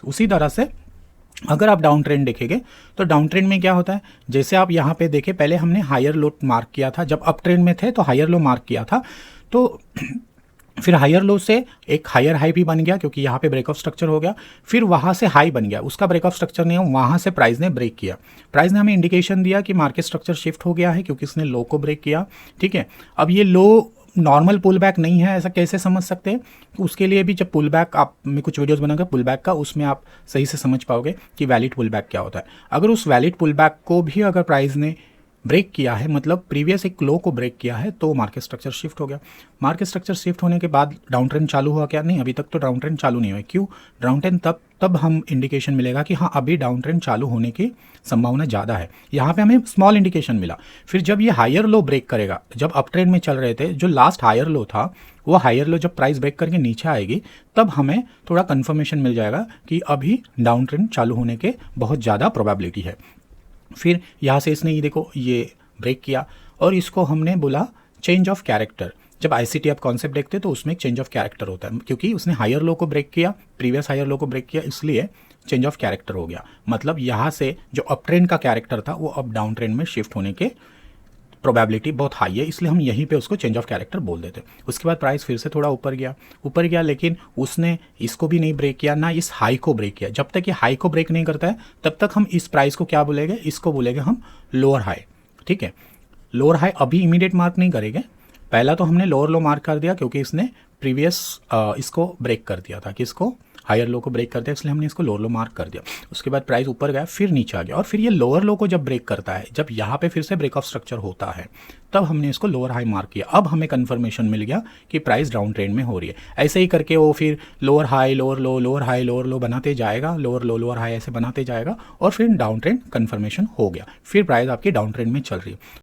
उसी तरह से अगर आप डाउन ट्रेंड देखेंगे तो डाउन ट्रेंड में क्या होता है, जैसे आप यहाँ पे देखें, पहले हमने हायर लो मार्क किया था, जब अप ट्रेंड में थे तो हायर लो मार्क किया था, तो फिर हायर लो से एक हायर हाई भी बन गया क्योंकि यहाँ पे ब्रेक ऑफ स्ट्रक्चर हो गया, फिर वहाँ से हाई बन गया, उसका ब्रेक ऑफ स्ट्रक्चर नहीं है, वहाँ से प्राइस ने ब्रेक किया, प्राइस ने हमें इंडिकेशन दिया कि मार्केट स्ट्रक्चर शिफ्ट हो गया है क्योंकि इसने लो को ब्रेक किया। ठीक है, अब ये लो नॉर्मल पुल बैक नहीं है, ऐसा कैसे समझ सकते हैं? तो उसके लिए भी जब पुल बैक, आप मैं कुछ वीडियोस बनाऊंगा पुल बैक का, उसमें आप सही से समझ पाओगे कि वैलिड पुल बैक क्या होता है। अगर उस वैलिड पुल बैक को भी अगर प्राइस ने ब्रेक किया है, मतलब प्रीवियस एक लो को ब्रेक किया है, तो मार्केट स्ट्रक्चर शिफ्ट हो गया। मार्केट स्ट्रक्चर शिफ्ट होने के बाद डाउन ट्रेंड चालू हुआ क्या? नहीं, अभी तक तो डाउन ट्रेंड चालू नहीं हुआ। क्यों? डाउन ट्रेंड तब हम इंडिकेशन मिलेगा कि हाँ अभी डाउन ट्रेंड चालू होने की संभावना ज़्यादा है। यहाँ पे हमें स्मॉल इंडिकेशन मिला। फिर जब ये हायर लो ब्रेक करेगा, जब अप ट्रेंड में चल रहे थे, जो लास्ट हायर लो था, वो हायर लो जब प्राइस ब्रेक करके नीचे आएगी, तब हमें थोड़ा कंफर्मेशन मिल जाएगा कि अभी डाउन ट्रेंड चालू होने के बहुत ज़्यादा प्रोबेबिलिटी है। फिर यहाँ से इसने ये देखो ये ब्रेक किया और इसको हमने बोला चेंज ऑफ कैरेक्टर। जब आईसीटी आप कॉन्सेप्ट देखते हैं तो उसमें एक चेंज ऑफ कैरेक्टर होता है, क्योंकि उसने हायर लो को ब्रेक किया, प्रीवियस हायर लो को ब्रेक किया, इसलिए चेंज ऑफ कैरेक्टर हो गया। मतलब यहाँ से जो अप ट्रेंड का कैरेक्टर था वो अब डाउन ट्रेंड में शिफ्ट होने के प्रोबेबिलिटी बहुत हाई है, इसलिए हम यहीं पे उसको चेंज ऑफ कैरेक्टर बोल देते। उसके बाद प्राइस फिर से थोड़ा ऊपर गया, लेकिन उसने इसको भी नहीं ब्रेक किया, ना इस हाई को ब्रेक किया। जब तक ये हाई को ब्रेक नहीं करता है तब तक हम इस प्राइस को क्या बोलेंगे? इसको बोलेंगे हम लोअर हाई। ठीक है, लोअर हाई अभी इमीडिएट मार्क नहीं करेंगे, पहला तो हमने लोअर लो मार्क कर दिया क्योंकि इसने प्रीवियस इसको ब्रेक कर दिया था, कि इसको हायर लो को ब्रेक कर दिया, इसलिए हमने इसको लोअर लो मार्क कर दिया। उसके बाद प्राइस ऊपर गया, फिर नीचे आ गया, और फिर ये लोअर लो को जब ब्रेक करता है, जब यहाँ पे फिर से ब्रेक ऑफ स्ट्रक्चर होता है, तब हमने इसको लोअर हाई मार्क किया। अब हमें कंफर्मेशन मिल गया कि प्राइस डाउन ट्रेंड में हो रही है। ऐसे ही करके वो फिर लोअर हाई लोअर लो, लोअर हाई लोअर लो बनाते जाएगा, लोअर लो लोअर हाई ऐसे बनाते जाएगा, और फिर डाउन ट्रेंड कंफर्मेशन हो गया, फिर प्राइस आपकी डाउन ट्रेंड में चल रही है।